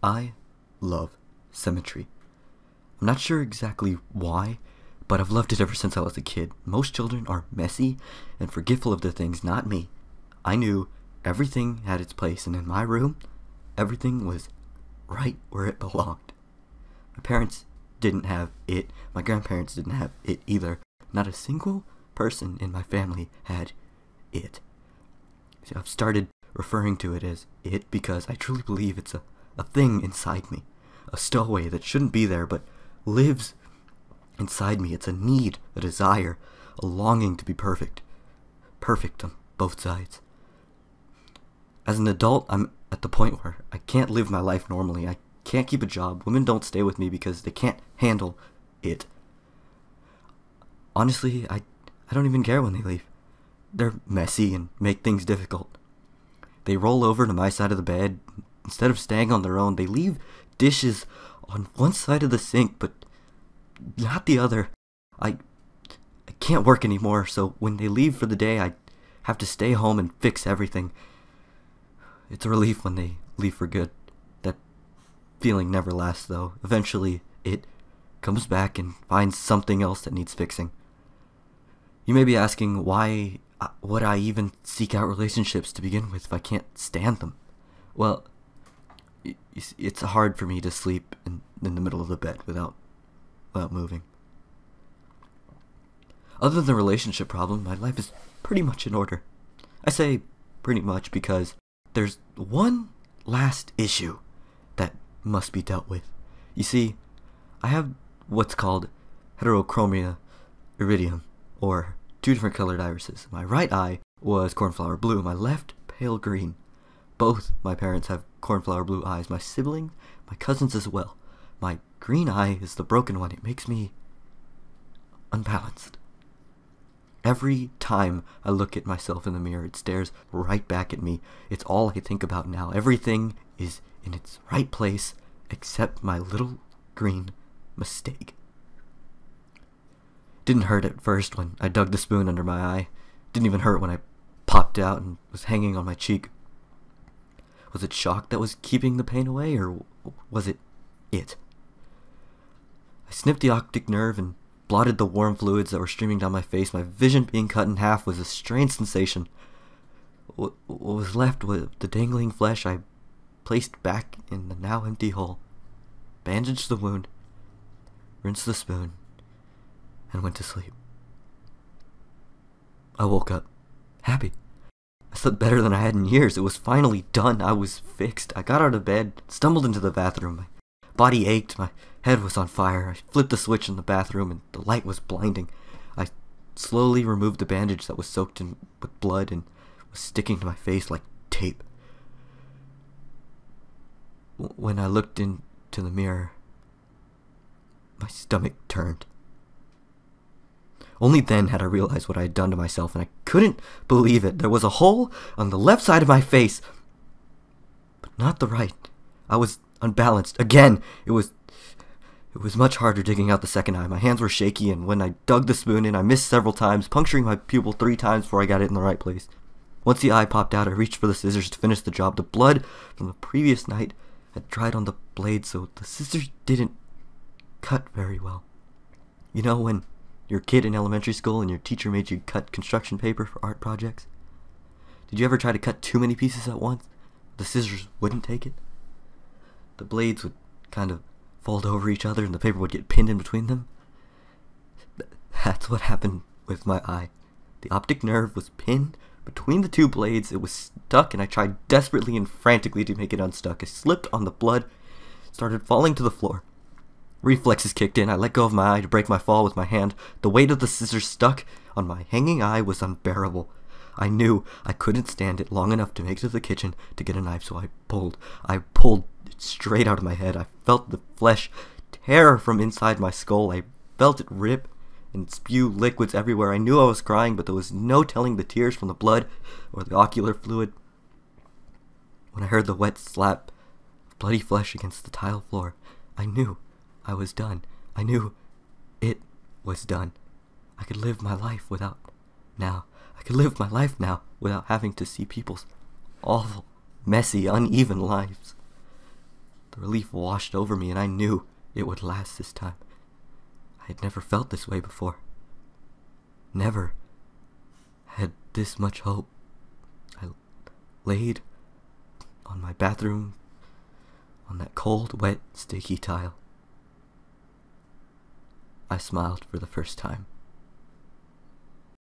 I love Symmetry. I'm not sure exactly why, but I've loved it ever since I was a kid. Most children are messy and forgetful of their things, not me. I knew everything had its place, and in my room, everything was right where it belonged. My parents didn't have it. My grandparents didn't have it either. Not a single person in my family had it. So I've started referring to it as it because I truly believe it's a thing inside me. A stowaway that shouldn't be there but lives inside me. It's a need, a desire, a longing to be perfect. Perfect on both sides. As an adult, I'm at the point where I can't live my life normally. I can't keep a job. Women don't stay with me because they can't handle it. Honestly, I don't even care when they leave. They're messy and make things difficult. They roll over to my side of the bed. Instead of staying on their own, they leave dishes on one side of the sink, but not the other. I can't work anymore, so when they leave for the day, I have to stay home and fix everything. It's a relief when they leave for good. That feeling never lasts, though. Eventually, it comes back and finds something else that needs fixing. You may be asking, why would I even seek out relationships to begin with if I can't stand them? Well, it's hard for me to sleep in the middle of the bed without moving. Other than the relationship problem, my life is pretty much in order. I say pretty much because there's one last issue that must be dealt with. You see, I have what's called heterochromia iridium, or two different colored irises. My right eye was cornflower blue, my left pale green. Both my parents have cornflower blue eyes, my siblings, my cousins as well. My green eye is the broken one. It makes me unbalanced. Every time I look at myself in the mirror, it stares right back at me. It's all I think about now. Everything is in its right place except my little green mistake. Didn't hurt at first when I dug the spoon under my eye. Didn't even hurt when I popped out and was hanging on my cheek. Was it shock that was keeping the pain away, or was it? I snipped the optic nerve and blotted the warm fluids that were streaming down my face. My vision being cut in half was a strange sensation. What was left was the dangling flesh I placed back in the now empty hole, bandaged the wound, rinsed the spoon, and went to sleep. I woke up, happy. I slept better than I had in years. It was finally done. I was fixed. I got out of bed, stumbled into the bathroom. My body ached. My head was on fire. I flipped the switch in the bathroom and the light was blinding. I slowly removed the bandage that was soaked in with blood and was sticking to my face like tape. When I looked into the mirror, my stomach turned. Only then had I realized what I had done to myself, and I couldn't believe it. There was a hole on the left side of my face, but not the right. I was unbalanced. Again, it was much harder digging out the second eye. My hands were shaky, and when I dug the spoon in, I missed several times, puncturing my pupil 3 times before I got it in the right place. Once the eye popped out, I reached for the scissors to finish the job. The blood from the previous night had dried on the blade, so the scissors didn't cut very well. You know when you're a kid in elementary school and your teacher made you cut construction paper for art projects? Did you ever try to cut too many pieces at once? The scissors wouldn't take it. The blades would kind of fold over each other and the paper would get pinned in between them. That's what happened with my eye. The optic nerve was pinned between the two blades. It was stuck, and I tried desperately and frantically to make it unstuck. I slipped on the blood, started falling to the floor. Reflexes kicked in. I let go of my eye to break my fall with my hand. The weight of the scissors stuck on my hanging eye was unbearable. I knew I couldn't stand it long enough to make it to the kitchen to get a knife, so I pulled it straight out of my head. I felt the flesh tear from inside my skull. I felt it rip and spew liquids everywhere. I knew I was crying, but there was no telling the tears from the blood or the ocular fluid. When I heard the wet slap of bloody flesh against the tile floor, I knew I was done. I knew it was done. I could live my life without having to see people's awful, messy, uneven lives. The relief washed over me, and I knew it would last this time. I had never felt this way before. Never had this much hope. I laid on my bathroom, on that cold, wet, sticky tile. I smiled for the first time.